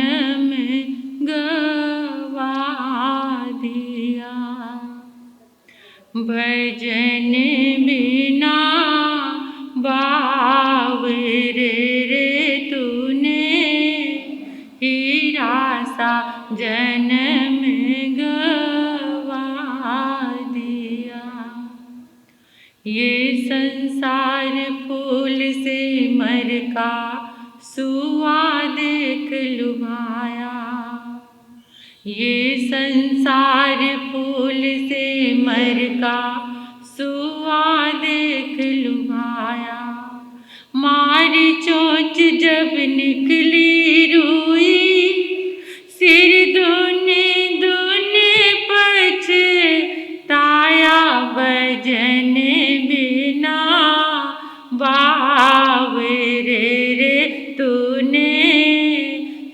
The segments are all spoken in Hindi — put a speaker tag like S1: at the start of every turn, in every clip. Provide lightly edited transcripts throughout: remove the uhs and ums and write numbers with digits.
S1: जन्म गवा दिया। भजन बिना बावरे रे तूने, हीरा सा जन्म गवा दिया। ये संसार फूल से मर का सुआ देख लुभाया। ये संसार फूल से मर का सुआ देख लुभाया। मारी चोंच जब निकली रुई, सिर दूने दूने पछताया। भजन बिना बावरे रे तूने,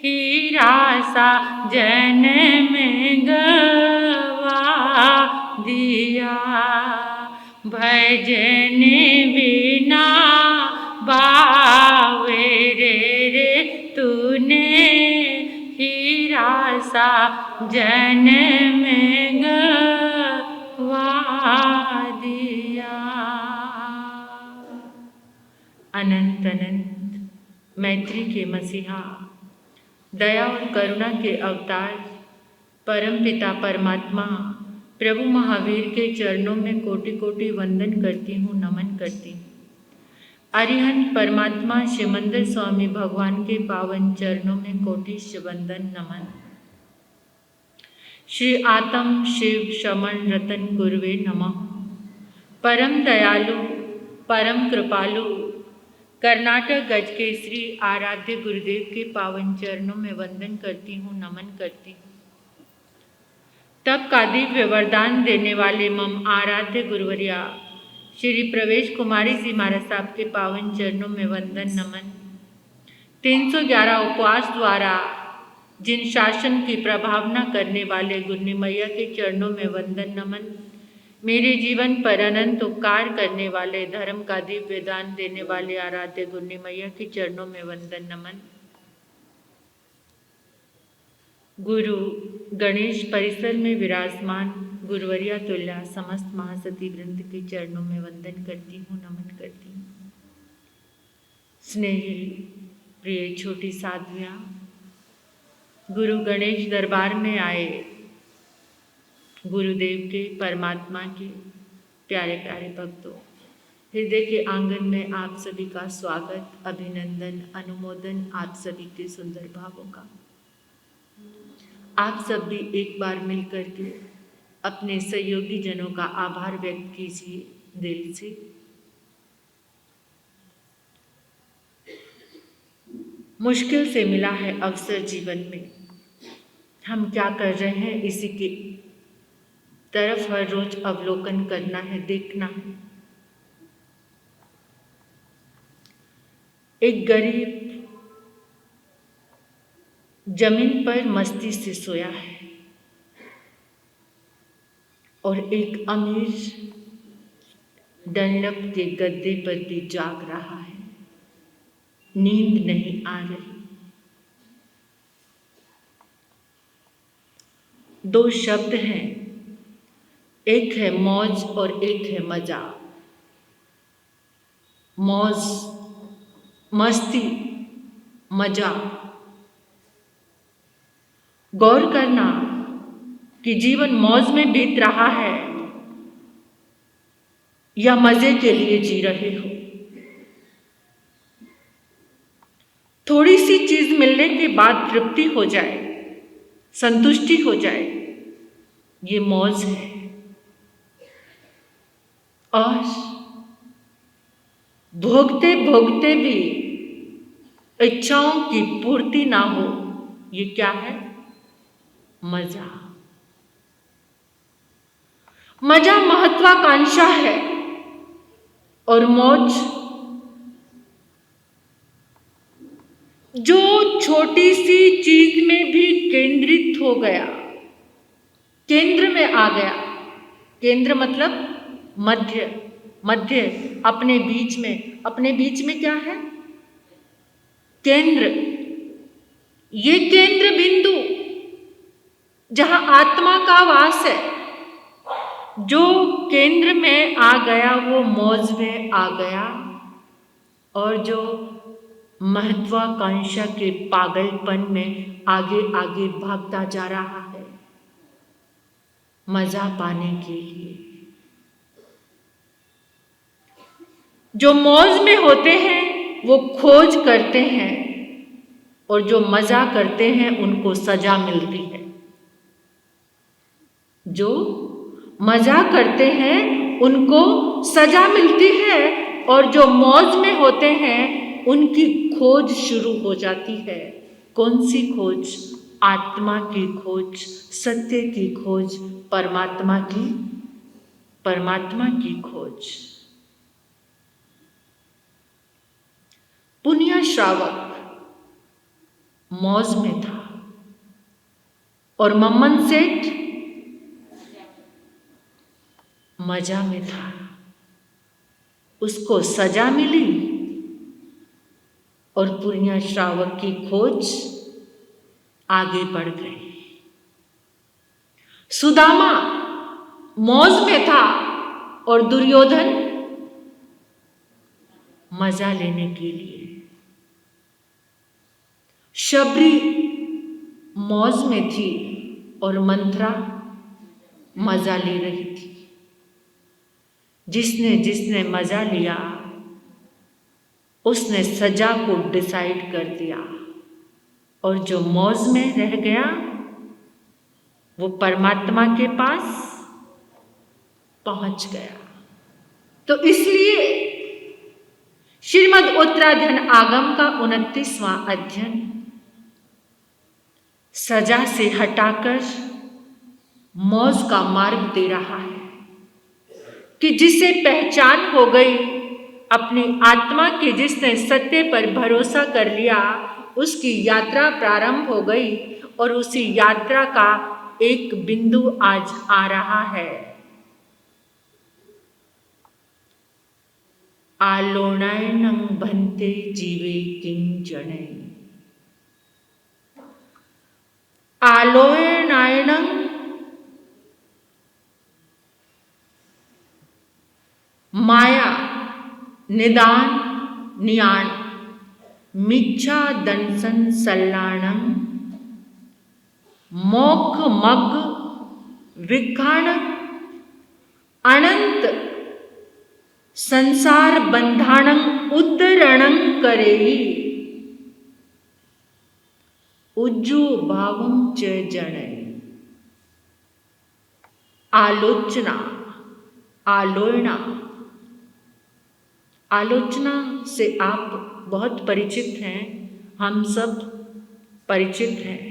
S1: हीरा सा जन्म गवा दिया। भजन बिना बावरे रे तूने, हीरा सा जन्म गवा दिया। अनंत अनंत मैत्री के मसीहा, दया और करुणा के अवतार परमपिता परमात्मा प्रभु महावीर के चरणों में कोटि कोटि वंदन करती हूँ, नमन करती हूँ। अरिहंत परमात्मा शिवमंदिर स्वामी भगवान के पावन चरणों में कोटिश वंदन नमन। श्री आत्म शिव शमन रतन गुरुवे नमः। परम दयालु परम कृपालु कर्नाटक गज के श्री आराध्य गुरुदेव के पावन चरणों में वंदन करती हूँ, नमन करती हूँ। तब का दिव्य वरदान देने वाले मम आराध्य गुरुवरिया श्री प्रवेश कुमारी जी महाराज साहब के पावन चरणों में वंदन नमन। 311 उपवास द्वारा जिन शासन की प्रभावना करने वाले गुरनी मैया के चरणों में वंदन नमन। मेरे जीवन पर अनंत उपकार करने वाले धर्म का दिव्य दान देने वाले आराध्य गुरनी मैया के चरणों में वंदन नमन। गुरु गणेश परिसर में विराजमान गुरुवरिया तुल्या समस्त महासती वृंद के चरणों में वंदन करती हूँ, नमन करती हूँ। स्नेही प्रिय छोटी साधवियाँ, गुरु गणेश दरबार में आए गुरुदेव के परमात्मा के प्यारे प्यारे भक्तों, हृदय के आंगन में आप सभी का स्वागत, अभिनंदन, अनुमोदन आप सभी के सुंदर भावों का। आप सब भी एक बार मिलकर के अपने सहयोगी जनों का आभार व्यक्त कीजिए दिल से। मुश्किल से मिला है अवसर जीवन में, हम क्या कर रहे हैं इसी की तरफ हर रोज अवलोकन करना है, देखना है। एक गरीब जमीन पर मस्ती से सोया है और एक अमीर डंडप के गद्दे पर भी जाग रहा है, नींद नहीं आ रही। दो शब्द हैं, एक है मौज और एक है मजा। मौज, मस्ती, मजा। गौर करना कि जीवन मौज में बीत रहा है या मजे के लिए जी रहे हो। थोड़ी सी चीज मिलने के बाद तृप्ति हो जाए, संतुष्टि हो जाए, ये मौज है। और भोगते भोगते भी इच्छाओं की पूर्ति ना हो, ये क्या है? मजा। मजा महत्वाकांक्षा है और मौज जो छोटी सी चीज में भी केंद्रित हो गया, केंद्र में आ गया। केंद्र मतलब मध्य, मध्य अपने बीच में। अपने बीच में क्या है? केंद्र। ये केंद्र बिंदु जहां आत्मा का वास है, जो केंद्र में आ गया वो मौज में आ गया, और जो महत्वाकांक्षा के पागलपन में आगे आगे भागता जा रहा है मजा पाने के लिए। जो मौज में होते हैं वो खोज करते हैं, और जो मजा करते हैं उनको सजा मिलती है। जो मजा करते हैं उनको सजा मिलती है, और जो मौज में होते हैं उनकी खोज शुरू हो जाती है। कौन सी खोज? आत्मा की खोज, सत्य की खोज, परमात्मा की खोज। पुण्य श्रावक मौज में था, और मम्मन सेठ मजा में था। उसको सजा मिली, और पुण्य श्रावक की खोज आगे बढ़ गई। सुदामा मौज में था, और दुर्योधन मजा लेने के लिए। शबरी मौज में थी, और मंथरा मजा ले रही थी। जिसने जिसने मजा लिया उसने सजा को डिसाइड कर दिया, और जो मौज में रह गया वो परमात्मा के पास पहुंच गया। तो इसलिए श्रीमद् उत्तराधन आगम का 29वां अध्ययन सजा से हटाकर मौज का मार्ग दे रहा है, कि जिसे पहचान हो गई अपनी आत्मा की, जिसने सत्य पर भरोसा कर लिया, उसकी यात्रा प्रारंभ हो गई, और उसी यात्रा का एक बिंदु आज आ रहा है। आलोणायनं भन्ते जीवे किंचने। आलोणायनं माया निदान नियाण मिच्छा दंसन सल्लाणं मोक्ष मग विघाण अनंत संसार बंधाणं उद्धरणं करेहि उज्जु भावं च जनै। आलोचना, आलोचना, आलोचना से आप बहुत परिचित हैं, हम सब परिचित हैं।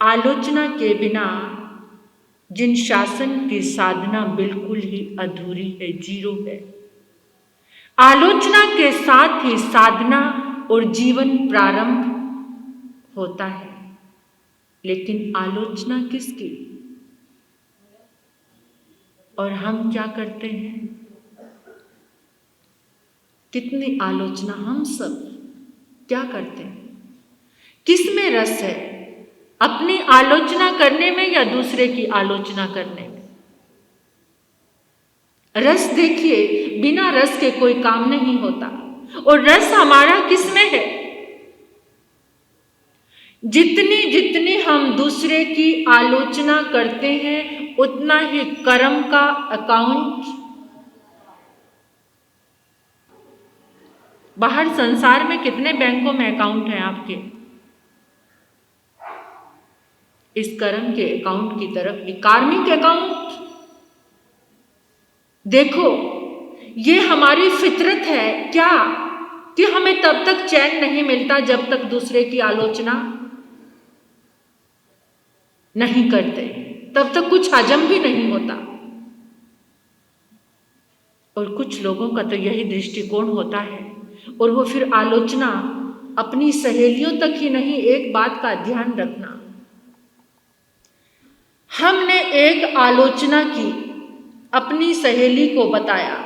S1: आलोचना के बिना जिन शासन की साधना बिल्कुल ही अधूरी है, जीरो है। आलोचना के साथ ही साधना और जीवन प्रारंभ होता है। लेकिन आलोचना किसकी? और हम क्या करते हैं? कितनी आलोचना हम सब क्या करते हैं? किस में रस है? अपनी आलोचना करने में या दूसरे की आलोचना करने में? रस देखिए, बिना रस के कोई काम नहीं होता। और रस हमारा किस में है? जितनी जितनी हम दूसरे की आलोचना करते हैं उतना ही कर्म का अकाउंट बाहर संसार में कितने बैंकों में अकाउंट हैं आपके? इस कर्म के अकाउंट की तरफ भी, कार्मिक अकाउंट देखो। ये हमारी फितरत है क्या कि हमें तब तक चैन नहीं मिलता जब तक दूसरे की आलोचना नहीं करते, तब तक कुछ हजम भी नहीं होता। और कुछ लोगों का तो यही दृष्टिकोण होता है, और वो फिर आलोचना अपनी सहेलियों तक ही नहीं। एक बात का ध्यान रखना, हमने एक आलोचना की, अपनी सहेली को बताया,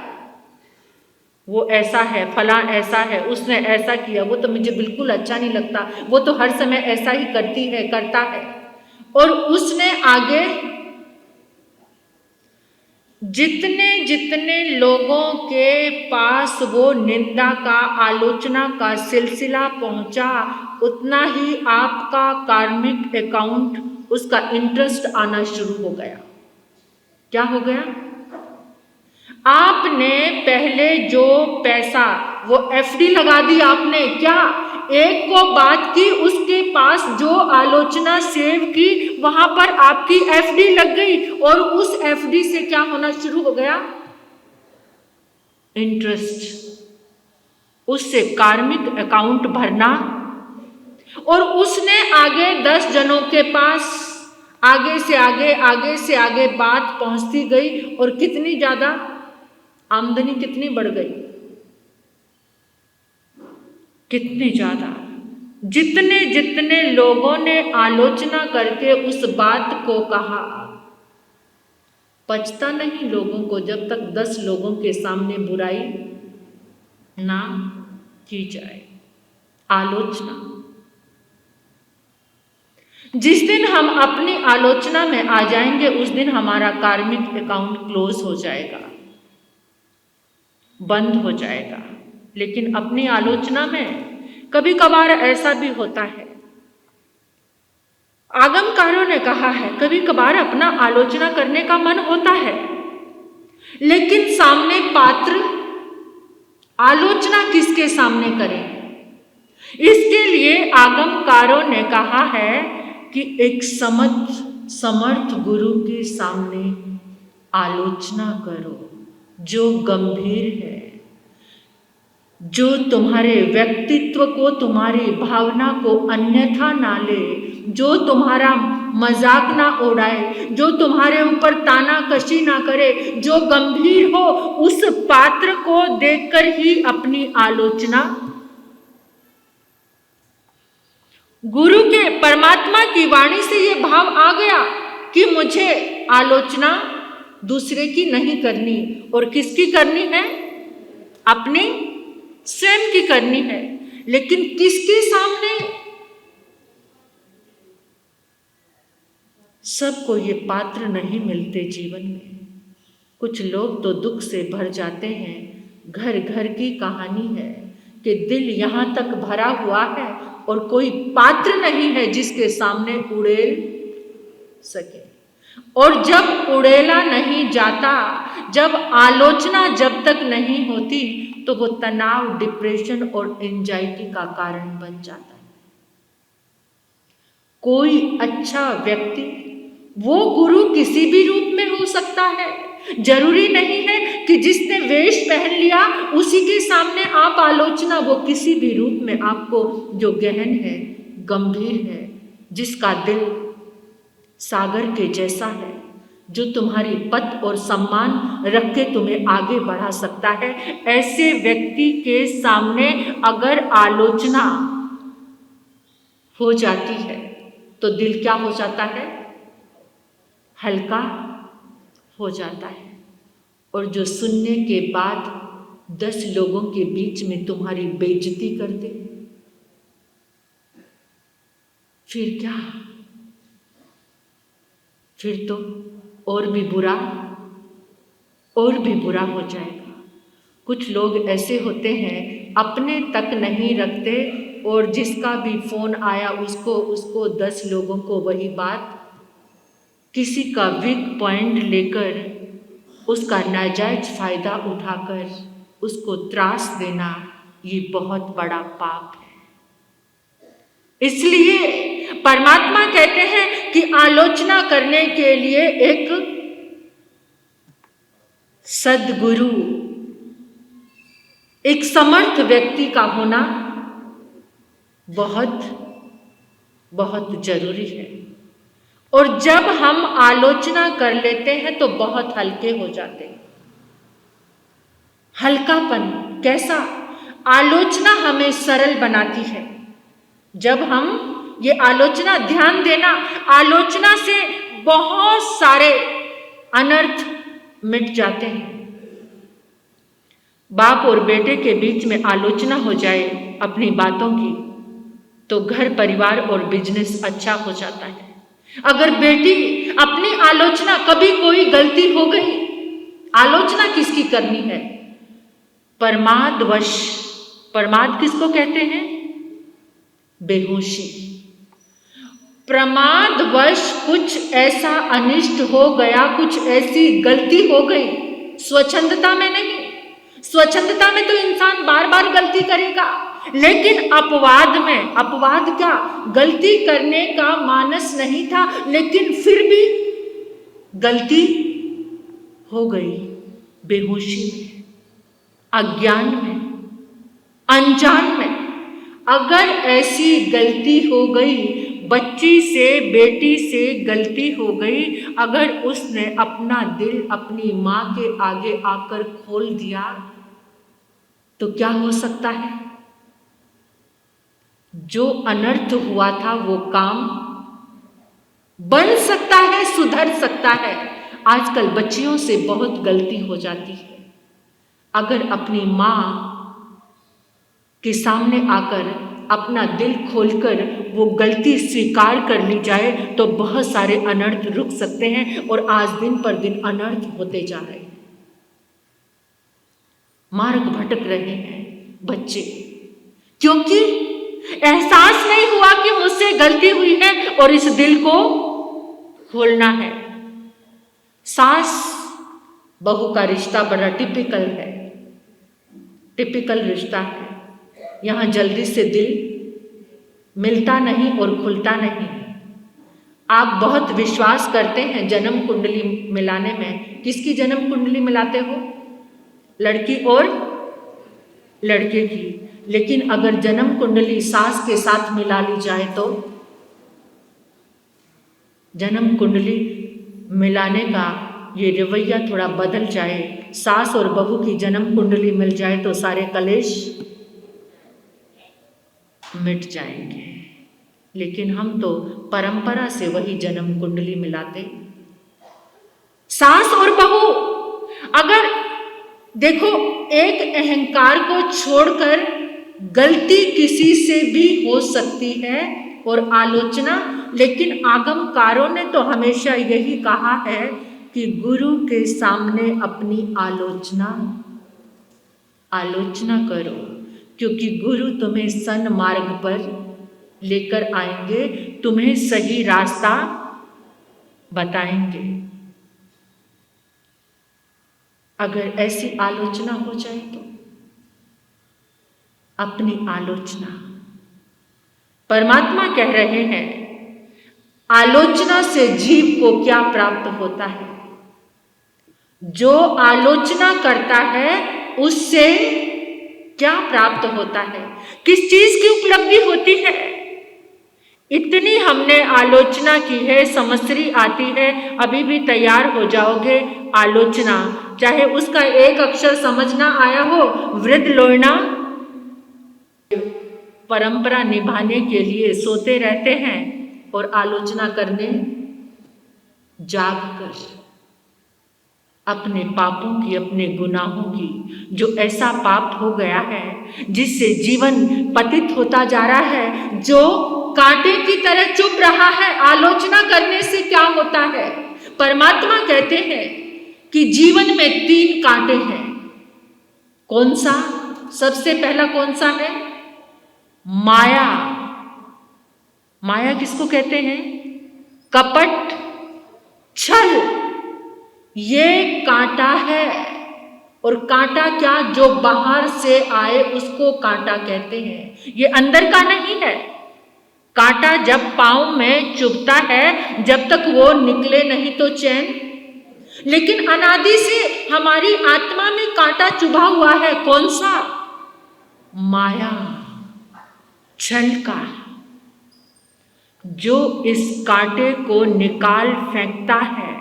S1: वो ऐसा है, फलां ऐसा है, उसने ऐसा किया, वो तो मुझे बिल्कुल अच्छा नहीं लगता, वो तो हर समय ऐसा ही करती है, करता है। और उसने आगे जितने जितने लोगों के पास वो निंदा का, आलोचना का सिलसिला पहुंचा, उतना ही आपका कार्मिक अकाउंट, उसका इंटरेस्ट आना शुरू हो गया। क्या हो गया? आपने पहले जो पैसा, वो एफडी लगा दी आपने, क्या एक को बात की, उसके पास जो आलोचना सेव की, वहां पर आपकी एफडी लग गई, और उस एफडी से क्या होना शुरू हो गया? इंटरेस्ट, उससे कार्मिक अकाउंट भरना। और उसने आगे 10 जनों के पास आगे से आगे बात पहुंचती गई, और कितनी ज्यादा आमदनी कितनी बढ़ गई, कितनी ज्यादा। जितने जितने लोगों ने आलोचना करके उस बात को कहा, पचता नहीं लोगों को जब तक 10 लोगों के सामने बुराई ना की जाए। आलोचना, जिस दिन हम अपनी आलोचना में आ जाएंगे, उस दिन हमारा कार्मिक अकाउंट क्लोज हो जाएगा, बंद हो जाएगा। लेकिन अपनी आलोचना में कभी कभार ऐसा भी होता है, आगमकारों ने कहा है, कभी कभार अपना आलोचना करने का मन होता है, लेकिन सामने पात्र आलोचना किसके सामने करें? इसके लिए आगमकारों ने कहा है कि एक समर्थ गुरु के सामने आलोचना करो, जो गंभीर है, जो तुम्हारे व्यक्तित्व को, तुम्हारी भावना को अन्यथा ना ले, जो तुम्हारा मजाक ना उड़ाए, जो तुम्हारे ऊपर ताना कशी ना करे, जो गंभीर हो, उस पात्र को देखकर ही अपनी आलोचना। गुरु के, परमात्मा की वाणी से ये भाव आ गया कि मुझे आलोचना दूसरे की नहीं करनी, और किसकी करनी है? अपनी स्वयं की करनी है। लेकिन किसके सामने? सबको ये पात्र नहीं मिलते जीवन में। कुछ लोग तो दुख से भर जाते हैं। घर घर की कहानी है कि दिल यहाँ तक भरा हुआ है और कोई पात्र नहीं है जिसके सामने उड़ेल सके। और जब उड़ेला नहीं जाता, जब आलोचना जब तक नहीं होती, तो वो तनाव, डिप्रेशन और एंजाइटी का कारण बन जाता है। कोई अच्छा व्यक्ति, वो गुरु किसी भी रूप में हो सकता है। जरूरी नहीं है कि जिसने वेश पहन लिया उसी के सामने आप आलोचना, वो किसी भी रूप में आपको, जो गहन है, गंभीर है, जिसका दिल सागर के जैसा है, जो तुम्हारी पद और सम्मान रख के तुम्हें आगे बढ़ा सकता है, ऐसे व्यक्ति के सामने अगर आलोचना हो जाती है तो दिल क्या हो जाता है? हल्का हो जाता है। और जो सुनने के बाद 10 लोगों के बीच में तुम्हारी बेइज्जती कर दे, फिर क्या? फिर तो और भी बुरा हो जाएगा। कुछ लोग ऐसे होते हैं, अपने तक नहीं रखते, और जिसका भी फोन आया उसको 10 लोगों को वही बात, किसी का वीक पॉइंट लेकर उसका नाजायज फायदा उठाकर उसको त्रास देना, ये बहुत बड़ा पाप है। इसलिए परमात्मा कहते हैं कि आलोचना करने के लिए एक सद्गुरु, एक समर्थ व्यक्ति का होना बहुत बहुत जरूरी है। और जब हम आलोचना कर लेते हैं तो बहुत हल्के हो जाते हैं। हल्कापन कैसा? आलोचना हमें सरल बनाती है। जब हम ये आलोचना, ध्यान देना, आलोचना से बहुत सारे अनर्थ मिट जाते हैं। बाप और बेटे के बीच में आलोचना हो जाए अपनी बातों की तो घर परिवार और बिजनेस अच्छा हो जाता है। अगर बेटी अपनी आलोचना, कभी कोई गलती हो गई, आलोचना किसकी करनी है? प्रमादवश, प्रमाद किसको कहते हैं? बेहोशी। प्रमादवश कुछ ऐसा अनिष्ट हो गया, कुछ ऐसी गलती हो गई, स्वच्छंदता में नहीं। स्वच्छंदता में तो इंसान बार बार गलती करेगा, लेकिन अपवाद में, अपवाद क्या, गलती करने का मानस नहीं था लेकिन फिर भी गलती हो गई। बेहोशी में, अज्ञान में, अनजान में अगर ऐसी गलती हो गई, बच्ची से, बेटी से गलती हो गई, अगर उसने अपना दिल अपनी माँ के आगे आकर खोल दिया तो क्या हो सकता है? जो अनर्थ हुआ था वो काम बन सकता है, सुधर सकता है। आजकल बच्चियों से बहुत गलती हो जाती है। अगर अपनी माँ के सामने आकर अपना दिल खोलकर वो गलती स्वीकार कर ली जाए तो बहुत सारे अनर्थ रुक सकते हैं, और आज दिन पर दिन अनर्थ होते जा रहे हैं। मार्ग भटक रहे हैं बच्चे, क्योंकि एहसास नहीं हुआ कि मुझसे गलती हुई है और इस दिल को खोलना है। सास बहू का रिश्ता बड़ा टिपिकल है, टिपिकल रिश्ता है। यहाँ जल्दी से दिल मिलता नहीं और खुलता नहीं। आप बहुत विश्वास करते हैं जन्म कुंडली मिलाने में। किसकी जन्म कुंडली मिलाते हो? लड़की और लड़के की। लेकिन अगर जन्म कुंडली सास के साथ मिला ली जाए तो जन्म कुंडली मिलाने का ये रवैया थोड़ा बदल जाए, सास और बहू की जन्म कुंडली मिल जाए तो सारे कलेश मिट जाएंगे। लेकिन हम तो परंपरा से वही जन्म कुंडली मिलाते। सास और बहू, अगर देखो, एक अहंकार को छोड़कर गलती किसी से भी हो सकती है और आलोचना, लेकिन आगमकारों ने तो हमेशा यही कहा है कि गुरु के सामने अपनी आलोचना करो, क्योंकि गुरु तुम्हें सन्मार्ग पर लेकर आएंगे, तुम्हें सही रास्ता बताएंगे। अगर ऐसी आलोचना हो जाए तो अपनी आलोचना, परमात्मा कह रहे हैं आलोचना से जीव को क्या प्राप्त होता है? जो आलोचना करता है उससे क्या प्राप्त होता है? किस चीज की उपलब्धि होती है? इतनी हमने आलोचना की है, समस्री आती है, अभी भी तैयार हो जाओगे आलोचना, चाहे उसका एक अक्षर समझ ना आया हो। वृद्ध लोयना परंपरा निभाने के लिए सोते रहते हैं और आलोचना करने जाग कर अपने पापों की, अपने गुनाहों की, जो ऐसा पाप हो गया है जिससे जीवन पतित होता जा रहा है, जो कांटे की तरह चुभ रहा है। आलोचना करने से क्या होता है? परमात्मा कहते हैं कि जीवन में 3 कांटे हैं। कौन सा? सबसे पहला कौन सा है? माया। माया किसको कहते हैं? कपट, छल, ये कांटा है। और कांटा क्या? जो बाहर से आए उसको कांटा कहते हैं, ये अंदर का नहीं है। कांटा जब पांव में चुभता है, जब तक वो निकले नहीं तो चैन। लेकिन अनादि से हमारी आत्मा में कांटा चुभा हुआ है। कौन सा? माया, छल का, जो इस कांटे को निकाल फेंकता है।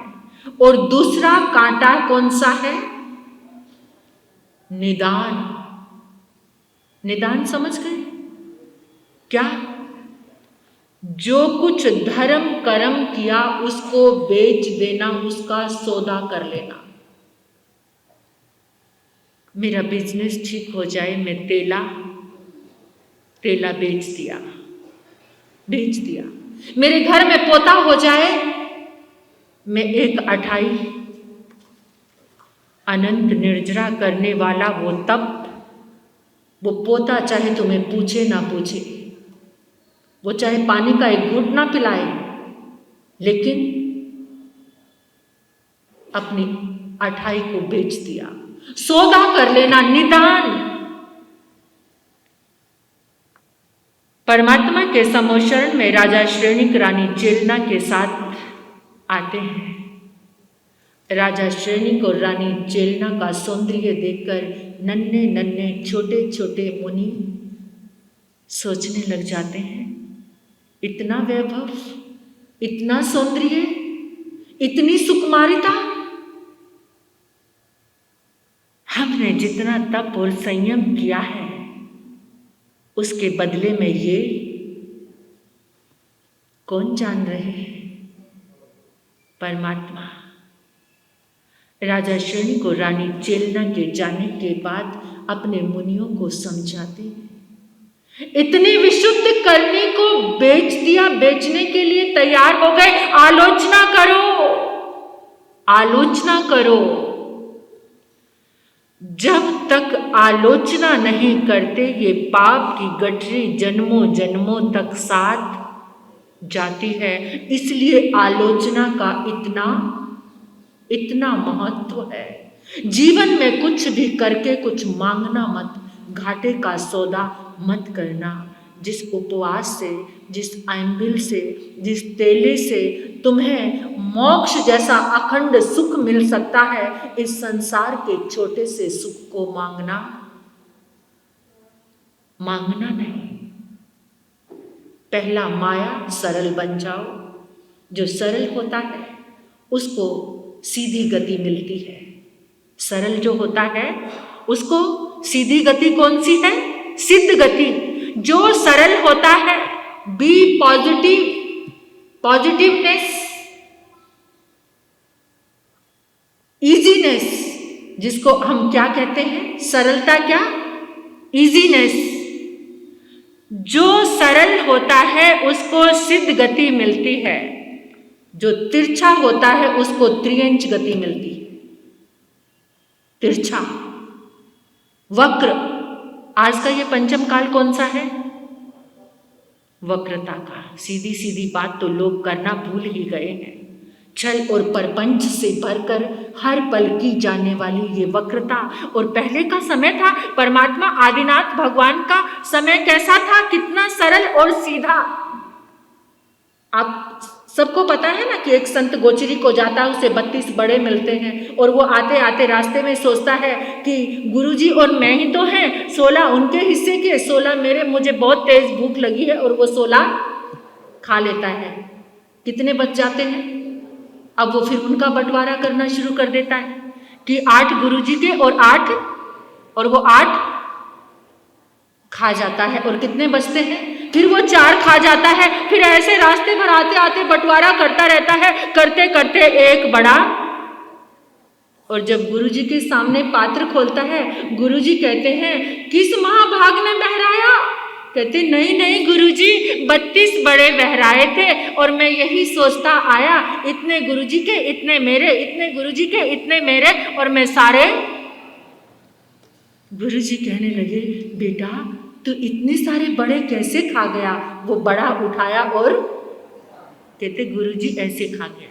S1: और दूसरा कांटा कौन सा है? निदान। निदान समझ गए क्या? जो कुछ धर्म कर्म किया उसको बेच देना, उसका सौदा कर लेना। मेरा बिजनेस ठीक हो जाए, मैं तेला बेच दिया। मेरे घर में पोता हो जाए, मैं एक 28 अनंत निर्जरा करने वाला वो तप, वो पोता चाहे तुम्हें पूछे ना पूछे, वो चाहे पानी का एक घूंट ना पिलाए, लेकिन अपनी 28 को बेच दिया। सौदा कर लेना, निदान। परमात्मा के समोशरण में राजा श्रेणिक रानी चेलना के साथ आते हैं। राजा श्रेणिक और रानी चेलना का सौंदर्य देखकर नन्हे नन्हे छोटे छोटे मुनि सोचने लग जाते हैं, इतना वैभव, इतना सौंदर्य, इतनी सुकुमारिता। हमने जितना तप और संयम किया है, उसके बदले में ये कौन जान रहे हैं? परमात्मा। राजा श्रेणी को रानी चेलना के जाने के बाद अपने मुनियों को समझाते हैं, इतनी विशुद्ध करनी को बेच दिया, बेचने के लिए तैयार हो गए। आलोचना करो, आलोचना करो। जब तक आलोचना नहीं करते, ये पाप की गठरी जन्मों जन्मों तक साथ जाती है। इसलिए आलोचना का इतना महत्व है। जीवन में कुछ भी करके कुछ मांगना मत, घाटे का सौदा मत करना। जिस उपवास से, जिस आंबिल से, जिस तेले से तुम्हें मोक्ष जैसा अखंड सुख मिल सकता है, इस संसार के छोटे से सुख को मांगना नहीं। पहला माया सरल बन जाओ। जो सरल होता है उसको सीधी गति मिलती है। सरल जो होता है उसको सीधी गति कौन सी है? सिद्ध गति। जो सरल होता है, बी पॉजिटिव, पॉजिटिवनेस, इजीनेस, जिसको हम क्या कहते हैं? सरलता क्या? इजीनेस। जो सरल होता है उसको सिद्ध गति मिलती है। जो तिरछा होता है उसको त्रियंच गति मिलती है। तिरछा, वक्र। आज का ये पंचम काल कौन सा है? वक्रता का। सीधी सीधी बात तो लोग करना भूल ही गए हैं। छल और परपंच से भरकर हर पल की जाने वाली ये वक्रता। और पहले का समय था, परमात्मा आदिनाथ भगवान का समय कैसा था? कितना सरल और सीधा। आप सबको पता है ना कि एक संत गोचरी को जाता है, उसे 32 बड़े मिलते हैं और वो आते आते रास्ते में सोचता है कि गुरुजी और मैं ही तो हैं, 16 उनके हिस्से के, 16 मेरे, मुझे बहुत तेज भूख लगी है, और वो 16 खा लेता है। कितने बच जाते हैं? अब वो फिर उनका बंटवारा करना शुरू कर देता है कि 8 गुरुजी के और 8, और वो 8 खा जाता है। और कितने बचते हैं? फिर वो 4 खा जाता है। फिर ऐसे रास्ते भर आते आते बंटवारा करता रहता है, करते करते एक बड़ा। और जब गुरुजी के सामने पात्र खोलता है, गुरुजी कहते हैं, किस महाभाग ने बहराया? कहते नहीं नहीं गुरुजी, 32 बड़े बहराए थे और मैं यही सोचता आया, इतने गुरुजी के इतने मेरे, इतने गुरुजी के इतने मेरे, और मैं सारे। गुरुजी कहने लगे, बेटा तू इतने सारे बड़े कैसे खा गया? वो बड़ा उठाया और कहते गुरुजी ऐसे खा गया।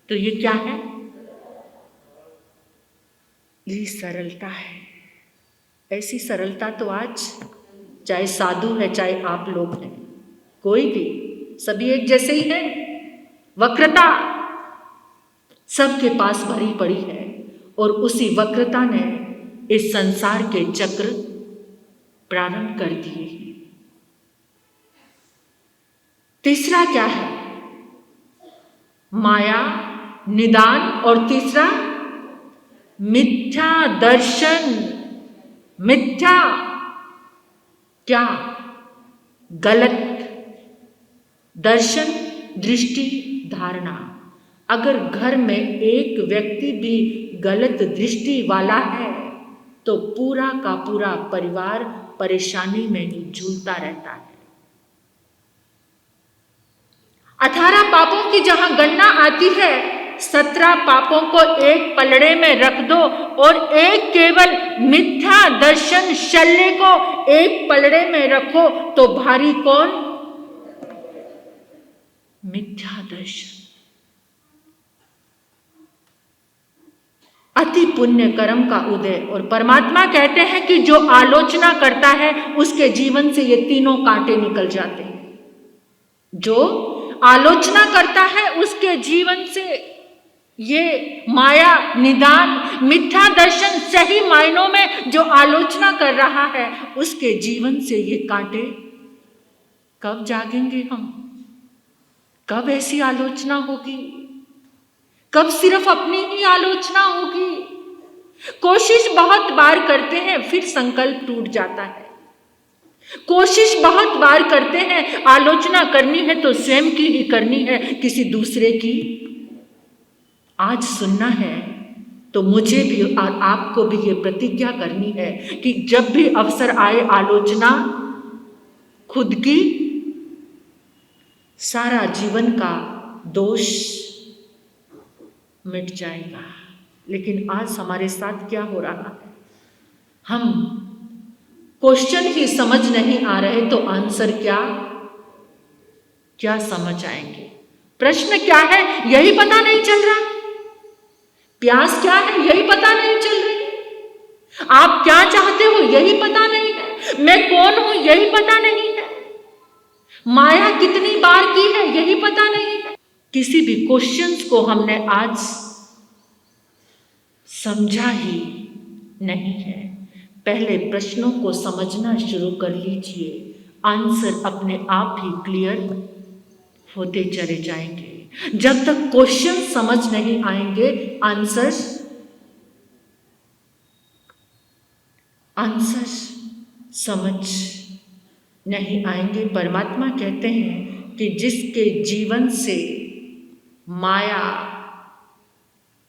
S1: तो ये क्या है? ये सरलता है। ऐसी सरलता तो आज चाहे साधु है, चाहे आप लोग हैं, कोई भी, सभी एक जैसे ही हैं। वक्रता सबके पास भरी पड़ी है और उसी वक्रता ने इस संसार के चक्र प्रारंभ कर दिए हैं। तीसरा क्या है? माया, निदान, और तीसरा मिथ्या दर्शन। मिथ्या क्या? गलत दर्शन, दृष्टि, धारणा। अगर घर में एक व्यक्ति भी गलत दृष्टि वाला है तो पूरा का पूरा परिवार परेशानी में ही झूलता रहता है। 18 पापों की जहां गणना आती है, 17 पापों को एक पलड़े में रख दो और एक केवल मिथ्या दर्शन शल्य को एक पलड़े में रखो तो भारी कौन? मिथ्या दर्शन। अति पुण्य कर्म का उदय। और परमात्मा कहते हैं कि जो आलोचना करता है उसके जीवन से ये तीनों कांटे निकल जाते हैं। जो आलोचना करता है उसके जीवन से ये माया, निदान, मिथ्या दर्शन, सही मायनों में जो आलोचना कर रहा है उसके जीवन से ये कांटे कब जागेंगे हम? कब ऐसी आलोचना होगी? कब सिर्फ अपनी ही आलोचना होगी? कोशिश बहुत बार करते हैं, फिर संकल्प टूट जाता है। कोशिश बहुत बार करते हैं, आलोचना करनी है तो स्वयं की ही करनी है, किसी दूसरे की। आज सुनना है तो मुझे भी और आपको भी ये प्रतिज्ञा करनी है कि जब भी अवसर आए आलोचना खुद की, सारा जीवन का दोष मिट जाएगा। लेकिन आज हमारे साथ क्या हो रहा है? हम क्वेश्चन ही समझ नहीं आ रहे तो आंसर क्या समझ आएंगे? प्रश्न क्या है यही पता नहीं चल रहा, प्यास क्या है यही पता नहीं चल रही, आप क्या चाहते हो यही पता नहीं है, मैं कौन हूं यही पता नहीं है, माया कितनी बार की है यही पता नहीं है। किसी भी क्वेश्चंस को हमने आज समझा ही नहीं है। पहले प्रश्नों को समझना शुरू कर लीजिए, आंसर अपने आप ही क्लियर होते चले जाएंगे। जब तक क्वेश्चन समझ नहीं आएंगे आंसर समझ नहीं आएंगे। परमात्मा कहते हैं कि जिसके जीवन से माया,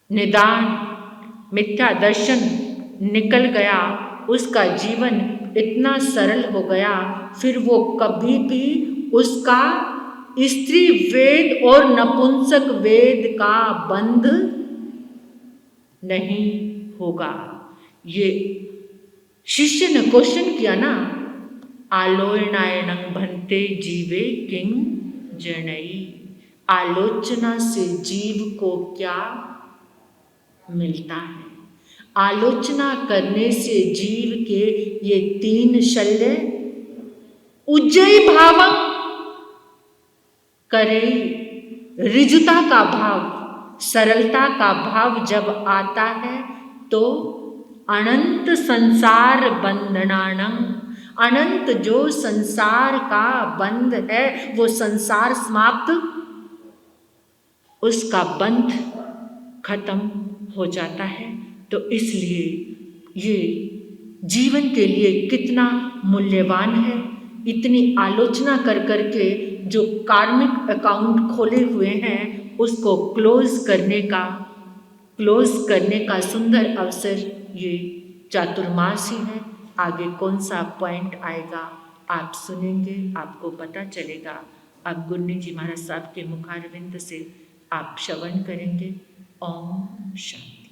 S1: निदान, मिथ्या दर्शन निकल गया, उसका जीवन इतना सरल हो गया, फिर वो कभी भी उसका स्त्री वेद और नपुंसक वेद का बंध नहीं होगा। ये शिष्य ने क्वेश्चन किया ना, आलोचनायनं भन्ते जीवे किं जनई। आलोचना से जीव को क्या मिलता है? आलोचना करने से जीव के ये 3 शल्य उज्जयी भावं करे, ऋजुता का भाव, सरलता का भाव जब आता है तो अनंत संसार बंधनानं, अनंत जो संसार का बंध है वो संसार समाप्त, उसका बंध खत्म हो जाता है। तो इसलिए ये जीवन के लिए कितना मूल्यवान है। इतनी आलोचना कर करके जो कार्मिक अकाउंट खोले हुए हैं उसको क्लोज करने का सुंदर अवसर ये चातुर्मास ही है। आगे कौन सा पॉइंट आएगा आप सुनेंगे, आपको पता चलेगा। आप गुरु जी महाराज साहब के मुखारविंद से आप श्रवण करेंगे। ओम शांति।